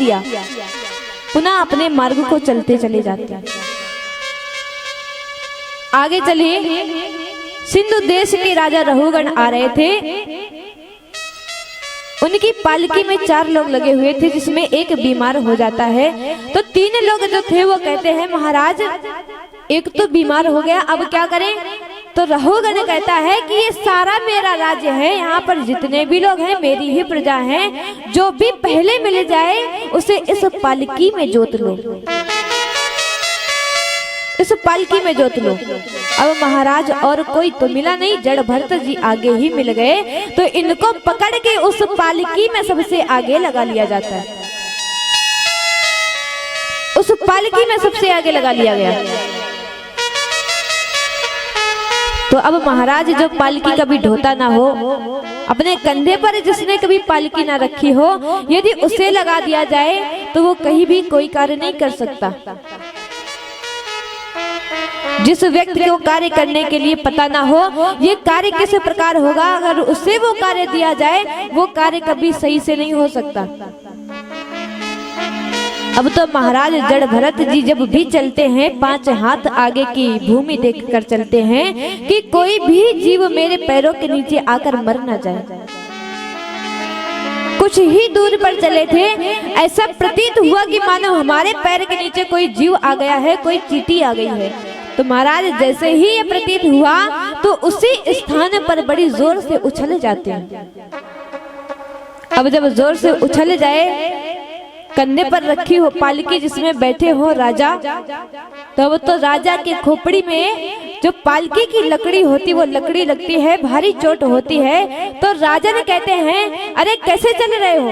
दिया, पुनः अपने मार्ग को चलते चले जाते हैं। आगे चलिए, सिंधु देश के राजा रहुगण आ रहे थे। उनकी पालकी में 4 लोग लगे हुए थे, जिसमें एक बीमार हो जाता है। तो 3 लोग जो थे वो कहते हैं महाराज एक तो बीमार हो गया, अब क्या करें? तो रहुगण कहता है कि ये सारा मेरा राज्य है, यहाँ पर जितने भी लोग हैं मेरी ही प्रजा हैं, जो भी पहले मिल जाए उसे इस पालकी में जोत लो, इस पालकी में जोत लो। अब महाराज और कोई तो मिला नहीं, जड़ भरत जी आगे ही मिल गए। तो इनको पकड़ के उस पालकी में सबसे आगे लगा लिया जाता है, उस पालकी में सबसे आगे लगा लिया गया। तो अब महाराज जो पालकी कभी ढोता ना हो, अपने कंधे पर जिसने कभी पालकी ना रखी हो, यदि उसे लगा दिया जाए तो वो कहीं भी कोई कार्य नहीं कर सकता। जिस व्यक्ति को कार्य करने के लिए पता ना हो ये कार्य किस प्रकार होगा, अगर उसे वो कार्य दिया जाए वो कार्य कभी सही से नहीं हो सकता। अब तो महाराज जड़ भरत जी जब भी चलते हैं 5 हाथ आगे की भूमि देखकर चलते हैं कि कोई भी जीव मेरे पैरों के नीचे आकर मर ना जाए। कुछ ही दूर पर चले थे, ऐसा प्रतीत हुआ कि मानो हमारे पैर के नीचे कोई जीव आ गया है, कोई चींटी आ गई है। तो महाराज जैसे ही ये प्रतीत हुआ तो उसी स्थान पर बड़ी जोर से उछल जाते हैं। अब जब जोर से उछल जाए, कंधे पर रखी हो पालकी जिसमें बैठे हो राजा, तब तो राजा के खोपड़ी में जो पालकी की लकड़ी होती वो लकड़ी लगती है, भारी चोट होती है। तो राजा ने कहते हैं अरे कैसे चल रहे हो,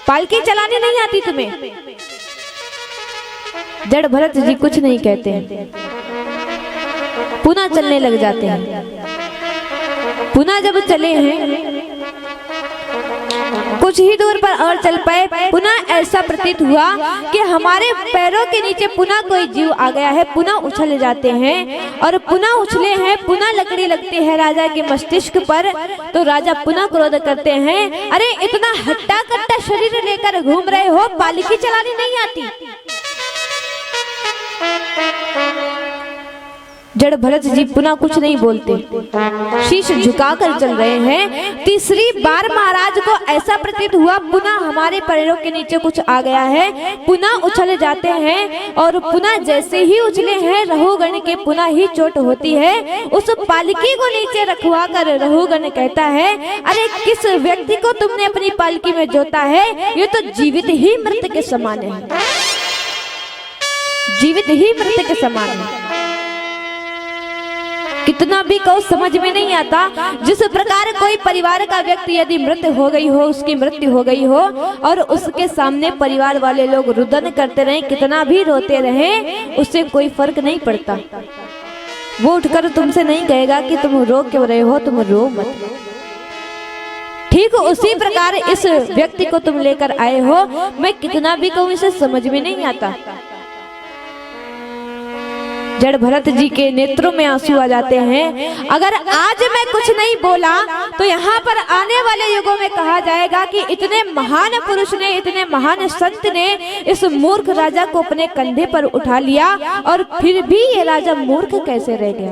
पालकी चलानी नहीं आती तुम्हें? जड़ भरत जी कुछ नहीं कहते हैं, पुनः चलने लग जाते हैं। पुनः जब चले हैं कुछ ही दूर पर और चल पाए, पुनः ऐसा प्रतीत हुआ कि हमारे पैरों के नीचे पुनः कोई जीव आ गया है। पुनः उछल जाते हैं और पुनः उछले हैं, पुनह लकड़ी लगती है राजा के मस्तिष्क पर। तो राजा पुनः क्रोध करते हैं, अरे इतना हट्टा कट्टा शरीर लेकर घूम रहे हो, पालकी चलानी नहीं आती? जड़ भरत जी पुनः कुछ नहीं बोलते, शीश झुकाकर चल रहे हैं। तीसरी बार महाराज को ऐसा प्रतीत हुआ पुनः हमारे पैरों के नीचे कुछ आ गया है, पुनः उछल जाते हैं और पुनः जैसे ही उछले हैं रहुगण के पुनः ही चोट होती है। उस पालकी को नीचे रखवा कर रहुगण कहता है, अरे किस व्यक्ति को तुमने अपनी पालकी में जोता है? ये तो जीवित ही मृत के समान है, जीवित ही मृत के समान है। कितना भी कहो समझ में नहीं आता। जिस प्रकार कोई परिवार का व्यक्ति यदि मृत हो गई हो, उसकी मृत्यु हो गई हो और उसके सामने परिवार वाले लोग रुदन करते रहे, कितना भी रोते रहे, उससे कोई फर्क नहीं पड़ता। वो उठकर तुमसे नहीं कहेगा कि तुम रो क्यों रहे हो, तुम रो मत। ठीक उसी प्रकार इस व्यक्ति को तुम लेकर आए हो, मैं कितना भी कहूं इसे समझ में नहीं आता। जड़ भरत जी के नेत्रों में आंसू आ जाते हैं। अगर आज मैं कुछ नहीं बोला तो यहाँ पर आने वाले युगों में कहा जाएगा कि इतने महान पुरुष ने, इतने महान संत ने इस मूर्ख राजा को अपने कंधे पर उठा लिया और फिर भी ये राजा मूर्ख कैसे रह गया।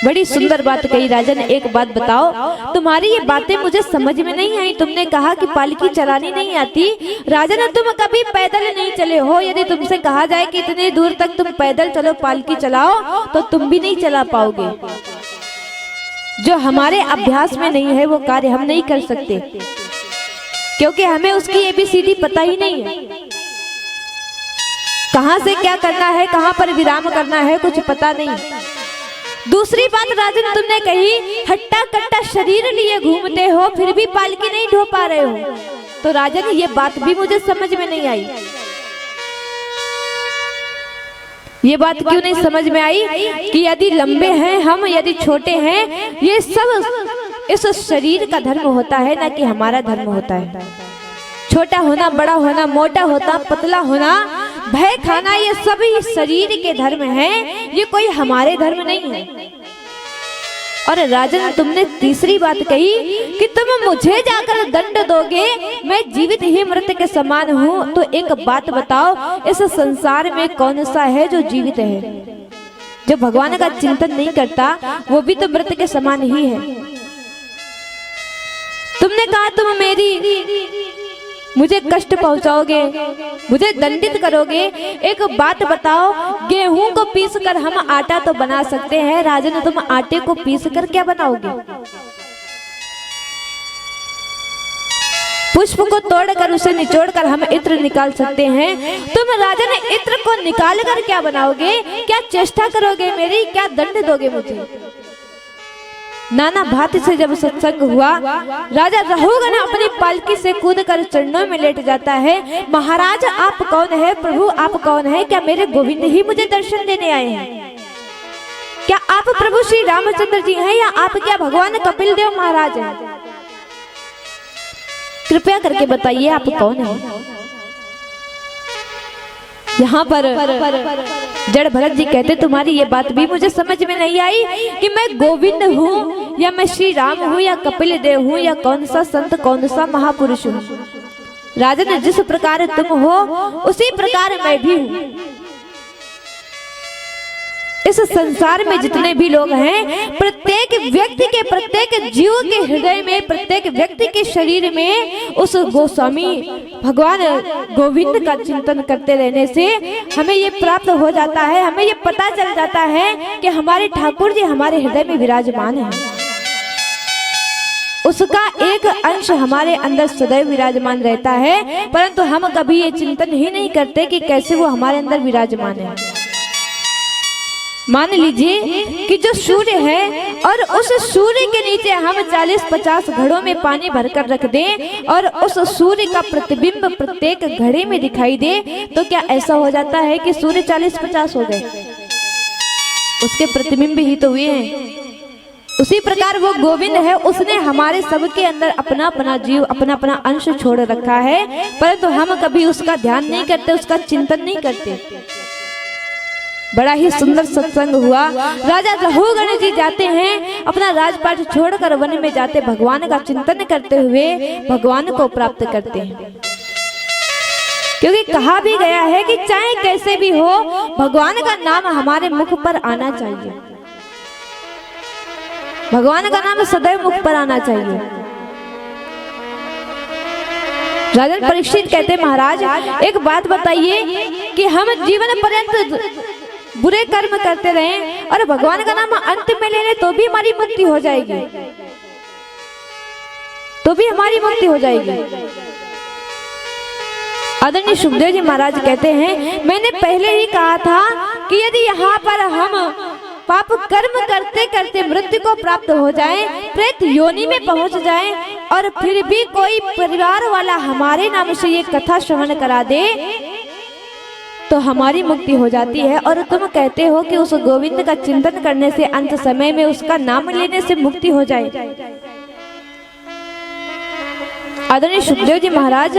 बड़ी सुंदर बात कही राजा ने। एक बात बताओ, तुम्हारी ये बातें मुझे समझ में नहीं आई। तुमने कहा कि पालकी चलानी नहीं आती। राजा ने, तुम कभी पैदल नहीं चले हो। यदि तुमसे कहा जाए कि इतनी दूर तक तुम पैदल चलो, पालकी चलाओ, तो तुम भी नहीं चला पाओगे। जो हमारे अभ्यास में नहीं है वो कार्य हम नहीं कर सकते, क्योंकि हमें उसकी ABCD पता ही नहीं है। कहां से क्या करना है, कहां पर विराम करना है, कुछ पता नहीं। दूसरी बात राजन, तुमने कही हट्टा कट्टा शरीर लिए घूमते हो, फिर भी पालकी नहीं ढो पा रहे हो। तो राजन ये बात भी मुझे समझ में नहीं आई। ये बात क्यों नहीं समझ में आई कि यदि लंबे हैं हम, यदि छोटे हैं, ये सब इस शरीर का धर्म होता है, ना कि हमारा धर्म होता है। छोटा होना, बड़ा होना, मोटा होना, पतला होना, भय खाना, ये सभी शरीर के धर्म हैं, ये कोई हमारे धर्म नहीं है। और राजन तुमने तीसरी बात कही कि तुम मुझे जाकर दंड दोगे, मैं जीवित ही मृत के समान हूँ। तो एक बात बताओ, इस संसार में कौन सा है जो जीवित है? जो भगवान का चिंतन नहीं करता वो भी तो मृत के समान ही है। तुमने कहा तुम मुझे कष्ट पहुंचाओगे, मुझे दंडित करोगे। एक बात बताओ, गेहूं को पीसकर हम आटा तो बना सकते हैं, राजन तुम आटे को पीसकर क्या बनाओगे? पुष्प को तोड़कर उसे निचोड़कर हम इत्र निकाल सकते हैं, तुम राजन इत्र को निकाल कर क्या बनाओगे? क्या चेष्टा करोगे मेरी? क्या दंड दोगे मुझे? नाना भांति से जब सत्संग हुआ, राजा रहुगण अपनी पालकी से कूदकर चरणों में लेट जाता है। महाराज आप कौन है? प्रभु आप कौन है? क्या मेरे गोविंद ही मुझे दर्शन देने आए हैं? क्या आप प्रभु श्री रामचंद्र जी हैं या आप क्या भगवान कपिल देव महाराज हैं? कृपया करके बताइए आप कौन है? यहाँ पर जड़ भरत जी कहते तुम्हारी ये बात भी मुझे समझ में नहीं आई कि मैं गोविंद हूँ या मैं श्री राम हूँ या कपिल देव हूँ या कौन सा संत कौन सा महापुरुष हूँ। राजन जिस प्रकार तुम हो उसी प्रकार मैं भी हूँ। इस संसार में जितने भी लोग हैं, प्रत्येक व्यक्ति के, प्रत्येक जीव के हृदय में, प्रत्येक व्यक्ति के शरीर में उस गोस्वामी भगवान गोविंद का चिंतन करते रहने से हमें ये प्राप्त हो जाता है, हमें ये पता चल जाता है कि हमारे ठाकुर जी हमारे हृदय में विराजमान है। उसका एक अंश हमारे अंदर सदैव विराजमान रहता है, परंतु हम कभी ये चिंतन ही नहीं करते कि कैसे वो हमारे अंदर विराजमान है। मान लीजिए कि जो सूर्य है और उस सूर्य के नीचे हम 40-50 घड़ों में पानी भरकर रख दें और उस सूर्य का प्रतिबिंब प्रत्येक घड़े में दिखाई दे, तो क्या ऐसा हो जाता है कि सूर्य 40-50 हो गए? उसके प्रतिबिंब ही तो हुए हैं। उसी प्रकार वो गोविंद है, उसने हमारे सबके अंदर अपना अपना जीव, अपना अपना अंश छोड़ रखा है, परंतु हम कभी उसका ध्यान नहीं करते, उसका चिंतन नहीं करते। बड़ा ही सुंदर सत्संग हुआ। राजा रहुगण जी जाते हैं, अपना राजपाट छोड़कर वन में जाते, भगवान का चिंतन करते हुए भगवान को प्राप्त करते हैं। क्योंकि कहा भी गया है कि चाहे कैसे भी हो, भगवान का नाम हमारे मुख पर आना चाहिए। भगवान का नाम सदैव मुख पर आना चाहिए। राजन परीक्षित कहते महाराज एक बात बताइए कि हम जीवन पर्यंत बुरे कर्म करते रहें और भगवान का नाम अंत में ले लें तो भी हमारी मुक्ति हो जाएगी, तो भी हमारी मुक्ति हो जाएगी। आदरणीय सुखदेव जी महाराज कहते हैं मैंने पहले ही कहा था कि यदि यहाँ पर हम पाप कर्म करते करते मृत्यु को प्राप्त हो जाए, प्रेत योनि में पहुंच जाए और फिर भी कोई परिवार वाला हमारे नाम से ये कथा श्रवण करा दे तो हमारी मुक्ति हो जाती है। और तुम कहते हो कि उस गोविंद का चिंतन करने से अंत समय में उसका नाम लेने से मुक्ति हो जाए। आदरणीय सुखदेव जी महाराज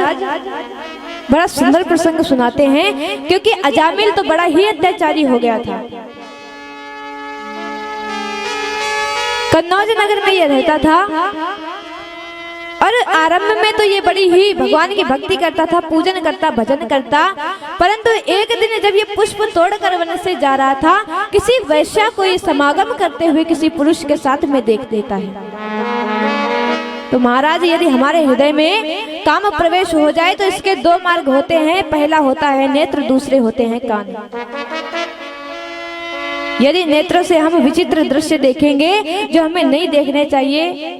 बड़ा सुंदर प्रसंग सुनाते हैं, क्योंकि अजामिल तो बड़ा ही अत्याचारी हो गया था। कन्नौज नगर में यह रहता था और आरंभ में तो ये बड़ी ही भगवान की भक्ति करता था, पूजन करता, भजन करता, परंतु एक दिन जब ये पुष्प तोड़कर वन से जा रहा था, किसी वैश्या को ये समागम करते हुए किसी पुरुष के साथ में देख देता है। तो महाराज यदि हमारे हृदय में काम प्रवेश हो जाए तो इसके दो मार्ग होते हैं, पहला होता है नेत्र, दूसरे होते हैं कान। यदि नेत्रों से हम विचित्र दृश्य देखेंगे जो हमें नहीं देखने चाहिए,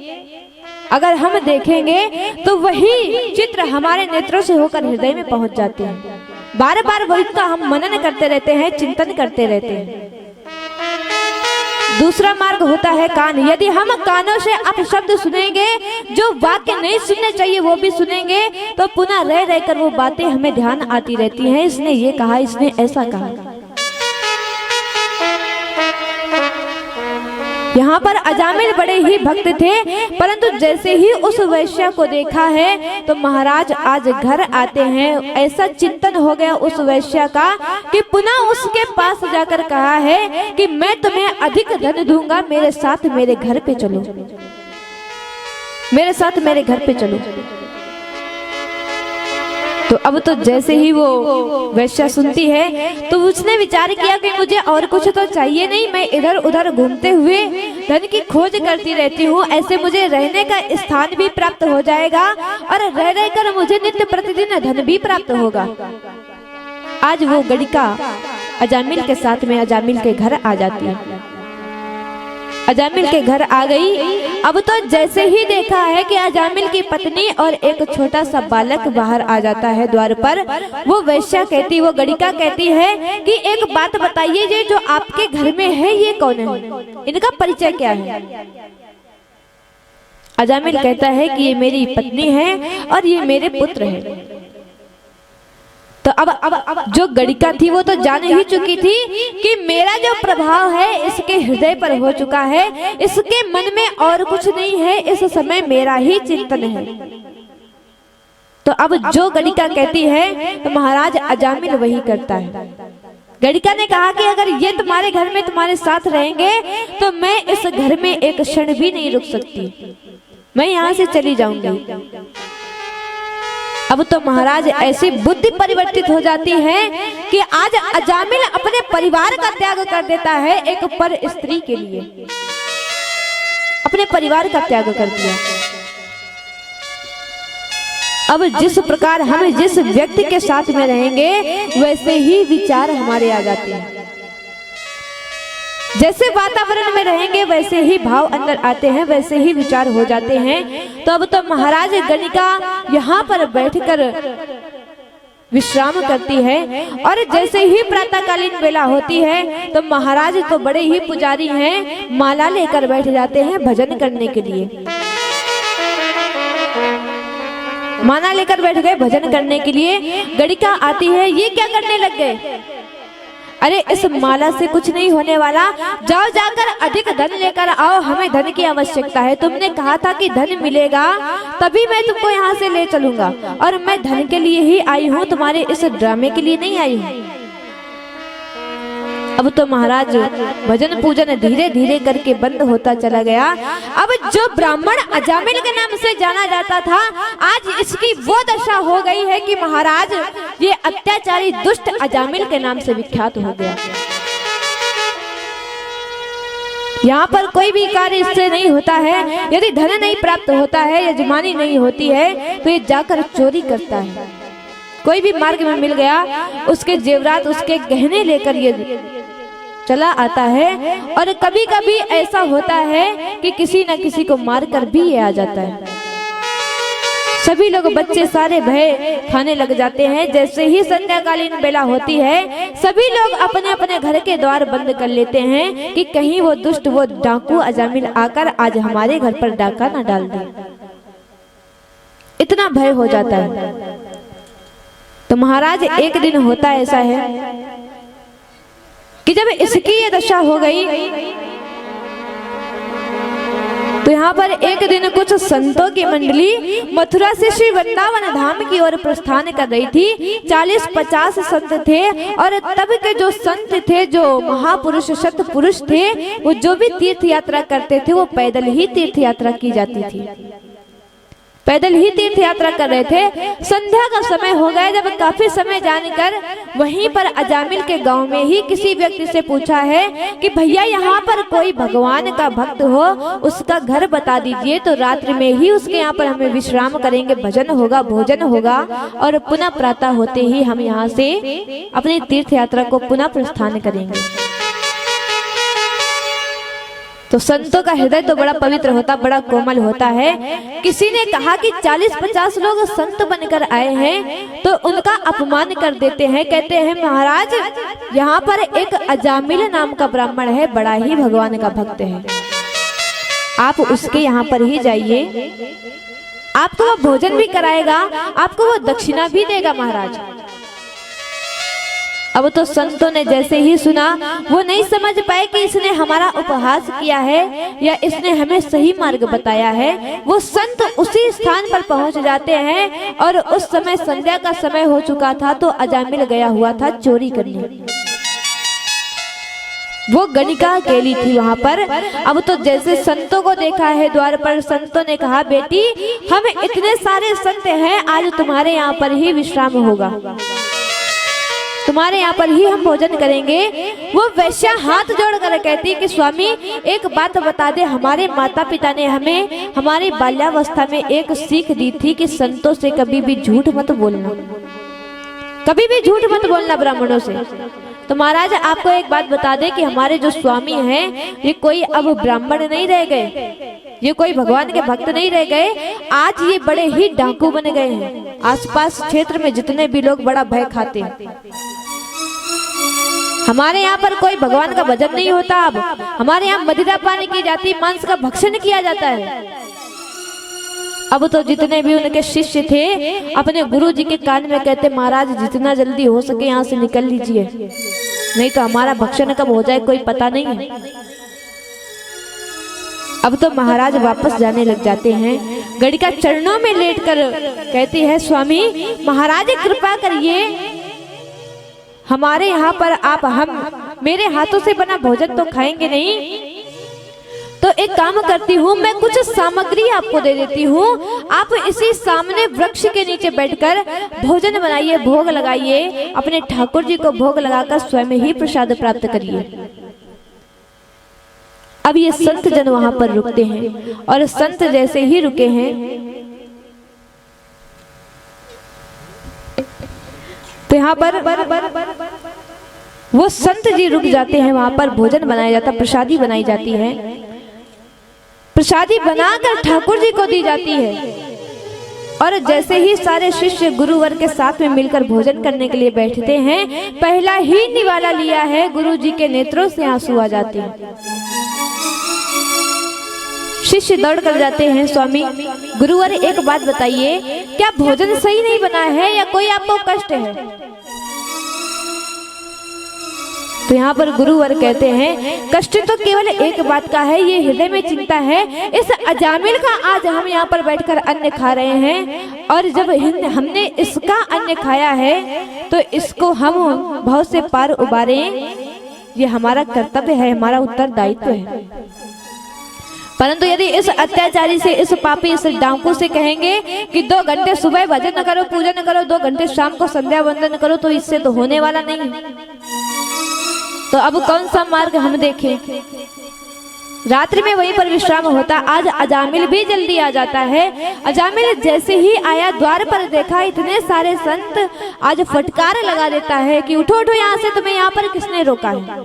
अगर हम देखेंगे तो वही चित्र हमारे नेत्रों से होकर हृदय में पहुंच जाते हैं। बार बार वही का हम मनन करते रहते हैं, चिंतन करते रहते हैं। दूसरा मार्ग होता है कान। यदि हम कानों से अपशब्द सुनेंगे, जो वाक्य नहीं सुनने चाहिए वो भी सुनेंगे, तो पुनः रह रहकर वो बातें हमें ध्यान आती रहती हैं, इसने ये कहा, इसने ऐसा कहा। यहाँ पर अजामिल बड़े ही भक्त थे, परंतु जैसे ही उस वैश्या को देखा है तो महाराज आज घर आते हैं। ऐसा चिंतन हो गया उस वैश्या का कि पुनः उसके पास जाकर कहा है कि मैं तुम्हें अधिक धन दूंगा, मेरे साथ मेरे घर पे चलो, मेरे साथ मेरे घर पे चलो। तो अब तो जैसे ही वो वैश्या सुनती है तो उसने विचार किया कि मुझे और कुछ तो चाहिए नहीं, मैं इधर उधर घूमते हुए धन की खोज करती रहती हूँ, ऐसे मुझे रहने का स्थान भी प्राप्त हो जाएगा और रह रहकर मुझे नित्य प्रतिदिन धन भी प्राप्त होगा। आज वो गड़िका अजामिल के साथ में अजामिल के घर आ जाती है। अजामिल के घर आ गई। अब तो जैसे ही देखा है कि अजामिल की पत्नी और एक छोटा सा बालक बाहर आ जाता है द्वार पर, वो वैश्या कहती, वो गड़िका कहती है कि एक बात बताइए, ये जो आपके घर में है ये कौन है, इनका परिचय क्या है? अजामिल कहता है कि ये मेरी पत्नी है और ये मेरे पुत्र है। तो अब जो गड़िका थी वो तो जान ही चुकी थी कि मेरा जो प्रभाव है इसके हृदय पर हो चुका है, इसके मन में और कुछ नहीं है, इस समय मेरा ही चिंतन है। तो अब जो गड़िका कहती है तो महाराज अजामिल वही करता है। गड़िका ने कहा कि अगर ये तुम्हारे घर में तुम्हारे साथ रहेंगे तो मैं इस घर में एक क्षण भी नहीं रुक सकती, मैं यहाँ से चली जाऊंगी। अब तो महाराज ऐसी बुद्धि परिवर्तित हो जाती है कि आज अजामिल अपने परिवार का त्याग कर देता है एक पर स्त्री के लिए, अपने परिवार का त्याग कर दिया। अब जिस प्रकार हम जिस व्यक्ति के साथ में रहेंगे वैसे ही विचार हमारे आ जाते हैं, जैसे वातावरण में रहेंगे वैसे ही भाव अंदर आते हैं, वैसे ही विचार हो जाते हैं। तो अब तो महाराज गणिका यहाँ पर बैठकर विश्राम करती है और जैसे ही प्रातःकालीन बेला होती है तो महाराज तो बड़े ही पुजारी हैं, माला लेकर बैठ जाते हैं भजन करने के लिए। माला लेकर बैठ गए भजन करने के लिए। गणिका आती है, ये क्या करने लग गए? अरे इस माला से कुछ नहीं होने वाला, जाओ जाकर अधिक धन लेकर आओ, हमें धन की आवश्यकता है। तुमने कहा था कि धन मिलेगा तभी मैं तुमको यहाँ से ले चलूंगा और मैं धन के लिए ही आई हूँ, तुम्हारे इस ड्रामे के लिए नहीं आई हूँ। अब तो महाराज भजन पूजन धीरे धीरे करके बंद होता चला गया। अब जो ब्राह्मण अजामिल के नाम से जाना जाता था, आज इसकी वो दशा हो गई है कि महाराज ये अत्याचारी दुष्ट अजामिल के नाम से विख्यात हो गया। यहाँ पर कोई भी कार्य इससे नहीं होता है, यदि धन नहीं प्राप्त होता है, यजमानी नहीं होती है तो ये जाकर चोरी करता है। कोई भी मार्ग में मिल गया उसके जेवरात उसके गहने लेकर ये चला आता है। और कभी कभी ऐसा होता है कि किसी न किसी को मारकर भी ये आ जाता है। सभी लोग बच्चे सारे भय खाने लग जाते हैं। जैसे ही संध्याकालीन बेला होती है सभी लोग अपने अपने घर के द्वार बंद कर लेते हैं कि कहीं वो दुष्ट वो डाकू अजामिल आकर आज हमारे घर पर डाका न डाल दे। इतना भय हो जाता है। तो महाराज एक दिन होता ऐसा है कि जब इसकी ये दशा हो गई तो यहाँ पर एक दिन कुछ संतों की मंडली मथुरा से श्री वृंदावन धाम की ओर प्रस्थान कर रही थी। 40-50 संत थे और तब के जो संत थे, जो महापुरुष सत पुरुष थे, वो जो भी तीर्थ यात्रा करते थे वो पैदल ही तीर्थ यात्रा की जाती थी, पैदल ही तीर्थ यात्रा कर रहे थे। संध्या का समय हो गया जब काफी समय जानकर वहीं पर अजामिल के गांव में ही किसी व्यक्ति से पूछा है कि भैया यहाँ पर कोई भगवान का भक्त हो, उसका घर बता दीजिए, तो रात्रि में ही उसके यहाँ पर हमें विश्राम करेंगे, भजन होगा, भोजन होगा और पुनः प्रातः होते ही हम यहाँ से अपनी तीर्थ यात्रा को पुनः प्रस्थान करेंगे। तो संतों का हृदय तो बड़ा पवित्र होता, बड़ा कोमल होता है। किसी ने कहा कि 40-50 लोग संत बनकर आए हैं तो उनका अपमान कर देते हैं। कहते हैं महाराज यहाँ पर एक अजामिल नाम का ब्राह्मण है, बड़ा ही भगवान का भक्त है, आप उसके यहाँ पर ही जाइए, आपको वो भोजन भी कराएगा, आपको वो दक्षिणा भी देगा महाराज। अब तो संतों ने जैसे ही सुना वो नहीं समझ पाए कि इसने हमारा उपहास किया है या इसने हमें सही मार्ग बताया है। वो संत उसी स्थान पर पहुंच जाते हैं और उस समय संध्या का समय हो चुका था, तो अजामिल गया हुआ था चोरी करने। वो गणिका अकेली थी वहां पर। अब तो जैसे संतों को देखा है द्वार पर, संतों ने कहा बेटी हम इतने सारे संत हैं, आज तुम्हारे यहाँ पर ही विश्राम होगा, तुम्हारे यहाँ पर ही हम भोजन करेंगे। वो वैश्या हाथ जोड़कर कहती कि स्वामी एक बात बता दे, हमारे माता पिता ने हमें हमारी बाल्यावस्था में एक सीख दी थी कि संतों से कभी भी झूठ मत बोलना, कभी भी झूठ मत बोलना ब्राह्मणों से। तो महाराज आपको एक बात बता दे कि हमारे जो स्वामी हैं ये कोई अब ब्राह्मण नहीं रह गए, ये कोई भगवान के भक्त नहीं रह गए, आज ये बड़े ही डाकू बन गए हैं। आसपास क्षेत्र में जितने भी लोग बड़ा भय खाते हैं। हमारे यहाँ पर कोई भगवान का भजन नहीं होता, अब हमारे यहाँ मदिरा पानी की जाती, मांस का भक्षण किया जाता है। अब तो जितने भी उनके शिष्य थे अपने गुरु जी के कान में कहते महाराज जितना जल्दी हो सके यहाँ से निकल लीजिए, नहीं तो हमारा भक्षण कब हो जाए कोई पता नहीं है। अब तो महाराज वापस जाने लग जाते हैं। गणिका चरणों में लेटकर कहती है स्वामी महाराज कृपा करिए, हमारे यहाँ पर आप हम मेरे हाथों से बना भोजन तो खाएंगे नहीं, तो एक काम करती हूँ मैं कुछ सामग्री आपको दे देती हूँ, आप इसी सामने वृक्ष के नीचे बैठकर भोजन बनाइए, भोग लगाइए, अपने ठाकुर जी को भोग लगाकर स्वयं ही प्रसाद प्राप्त करिए। अब ये संत जन वहां पर रुकते हैं और संत जैसे ही रुके हैं तो यहाँ पर वो संत जी रुक जाते हैं। वहां पर भोजन बनाया जाता, प्रसादी बनाई जाती है, प्रसादी बनाकर ठाकुर जी को दी जाती है। और जैसे ही सारे शिष्य गुरुवर के साथ में मिलकर भोजन करने के लिए बैठते हैं, पहला ही निवाला लिया है, गुरु जी के नेत्रों से आंसू आ जाते हैं। शिष्य दौड़ कर जाते हैं स्वामी गुरुवर एक बात बताइए, क्या भोजन सही नहीं बना है या कोई आपको कष्ट है? तो यहाँ पर गुरुवर कहते हैं कष्ट तो केवल एक बात का है, ये हृदय में चिंता है, इस अजामिल का आज हम यहाँ पर बैठकर अन्न खा रहे हैं और जब हमने इसका अन्न खाया है तो इसको हम भाव से पार उबारें, ये हमारा कर्तव्य है, हमारा उत्तरदायित्व है। परंतु यदि इस अत्याचारी से, इस पापी, इस डाकू से कहेंगे कि 2 घंटे सुबह भजन करो, पूजन करो, 2 घंटे शाम को संध्या वंदन करो, तो इससे तो होने वाला नहीं है। तो अब कौन सा मार्ग हम देखें? रात्रि में वहीं पर विश्राम होता। आज अजामिल भी जल्दी आ जाता है। अजामिल जैसे ही आया, द्वार पर देखा इतने सारे संत, आज फटकार लगा देता है कि उठो उठो यहाँ से, तुम्हें यहाँ पर किसने रोका है?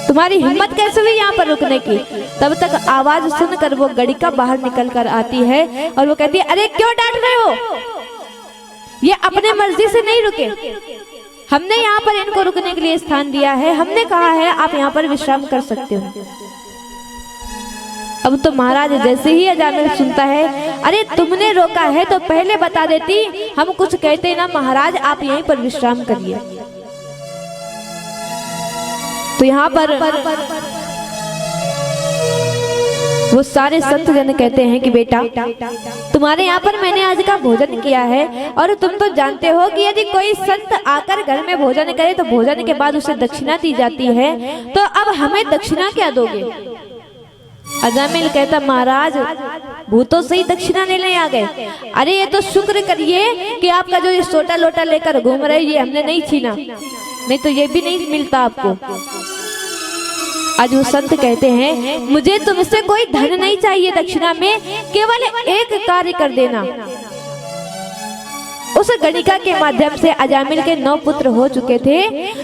तुम्हारी हिम्मत कैसे हुई यहाँ पर रुकने की? तब तक आवाज सुनकर वो गणिका बाहर निकल कर आती है और वो कहती है अरे क्यों डांट रहे हो, ये अपने मर्जी से नहीं रुके, हमने यहाँ पर इनको रुकने के लिए स्थान दिया है, हमने कहा है आप यहाँ पर विश्राम कर सकते हो। अब तो महाराज जैसे ही अजामिल सुनता है अरे तुमने रोका है तो पहले बता देती, हम कुछ कहते ना, महाराज आप यहीं पर विश्राम करिए। तो यहाँ पर वो सारे संत जन कहते हैं कि बेटा तुम्हारे यहाँ पर मैंने आज का भोजन किया है और तुम तो जानते हो कि यदि कोई संत आकर घर में भोजन करे तो भोजन के बाद उसे दक्षिणा दी जाती है, तो अब हमें दक्षिणा क्या दोगे? अजामिल कहता महाराज भूतों से ही दक्षिणा लेने आ गए, अरे ये तो शुक्र करिए कि आपका जो ये सोटा लोटा लेकर घूम रहे ये हमने नहीं छीना, नहीं तो ये भी नहीं मिलता आपको। आज वो संत कहते हैं मुझे तुमसे कोई धन नहीं चाहिए दक्षिणा में, केवल एक कार्य कर देना। उस गणिका के माध्यम से अजामिल के 9 पुत्र हो चुके थे,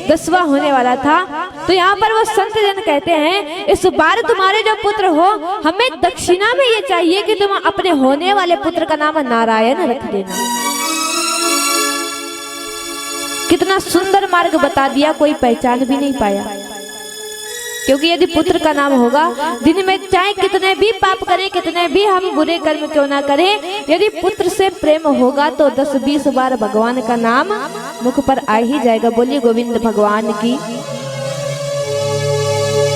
10वां होने वाला था। तो यहाँ पर वो संत जन कहते हैं इस बार तुम्हारे जो पुत्र हो, हमें दक्षिणा में ये चाहिए कि तुम अपने होने वाले पुत्र का नाम नारायण रख देना। कितना सुंदर मार्ग बता दिया, कोई पहचान भी नहीं पाया। क्योंकि यदि पुत्र का नाम होगा, दिन में चाहे कितने भी पाप करें, कितने भी हम बुरे कर्म क्यों ना करें, यदि पुत्र से प्रेम होगा तो 10-20 बार भगवान का नाम मुख पर आ ही जाएगा। बोलिए गोविंद भगवान की।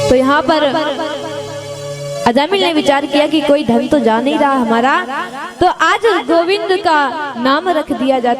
तो यहाँ पर अजामिल ने विचार किया कि कोई धन तो जा नहीं रहा हमारा, तो आज गोविंद का नाम रख दिया जाता।